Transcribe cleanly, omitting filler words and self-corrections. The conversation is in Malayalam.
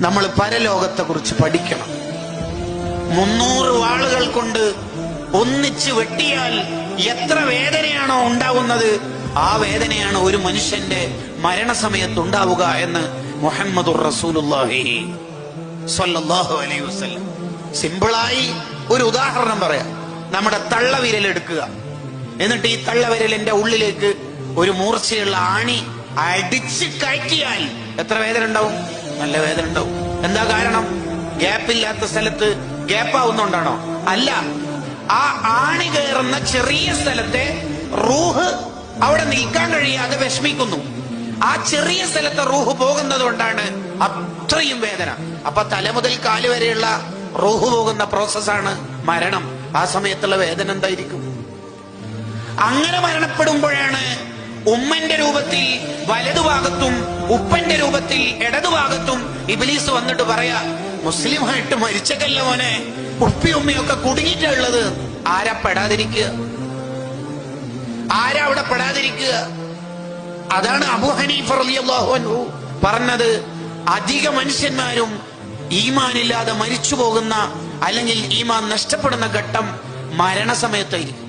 നമ്മൾ പരലോകത്തെ കുറിച്ച് പഠിക്കണം. 300 വാളുകൾ കൊണ്ട് ഒന്നിച്ച് വെട്ടിയാൽ എത്ര വേദനയാണോ ഉണ്ടാവുന്നത്, ആ വേദനയാണ് ഒരു മനുഷ്യന്റെ മരണസമയത്ത് ഉണ്ടാവുക എന്ന് മുഹമ്മദുർ റസൂലുള്ളാഹി സ്വല്ലല്ലാഹു അലൈഹി വസല്ലം. സിമ്പിളായി ഒരു ഉദാഹരണം പറയാം. നമ്മുടെ തള്ളവിരൽ എടുക്കുക, എന്നിട്ട് ഈ തള്ളവിരലിന്റെ ഉള്ളിലേക്ക് ഒരു മൂർച്ചയുള്ള ആണി അടിച്ച് കയറ്റിയാൽ എത്ര വേദന ഉണ്ടാവും? നല്ല വേദന ഉണ്ടാവും. എന്താ കാരണം? ഗ്യാപ്പില്ലാത്ത സ്ഥലത്ത് ഗ്യാപ്പാവുന്നോണ്ടാണോ? അല്ല, ആ ആണി കയറുന്ന ചെറിയ സ്ഥലത്തെ റൂഹ് അവിടെ നിൽക്കാൻ കഴിയാതെ വിഷമിക്കുന്നു. ആ ചെറിയ സ്ഥലത്തെ റൂഹ് പോകുന്നത് കൊണ്ടാണ് അത്രയും വേദന. അപ്പൊ തല മുതൽ കാല് വരെയുള്ള റൂഹ് പോകുന്ന പ്രോസസ്സാണ് മരണം. ആ സമയത്തുള്ള വേദന എന്തായിരിക്കും? അങ്ങനെ മരണപ്പെടുമ്പോഴാണ് ഉമ്മന്റെ രൂപത്തിൽ വലതുഭാഗത്തും ഉപ്പന്റെ രൂപത്തിൽ ഇടതുഭാഗത്തും ഇബ്ലീസ് വന്നിട്ട് പറയാ, മുസ്ലിമായിട്ട് മരിച്ചക്കല്ല മോനെ, ഉപ്പി ഉമ്മയൊക്കെ കുടുങ്ങിയിട്ടുള്ളത്. ആരാ പെടാതിരിക്കുക? ആരാ അവിടെ പെടാതിരിക്കുക? അതാണ് അബൂ ഹനീഫ റളിയല്ലാഹു അൻഹു പറഞ്ഞത്, അധിക മനുഷ്യന്മാരും ഈമാനില്ലാതെ മരിച്ചു പോകുന്ന അല്ലെങ്കിൽ ഈമാൻ നഷ്ടപ്പെടുന്ന ഘട്ടം മരണസമയത്തായിരിക്കും.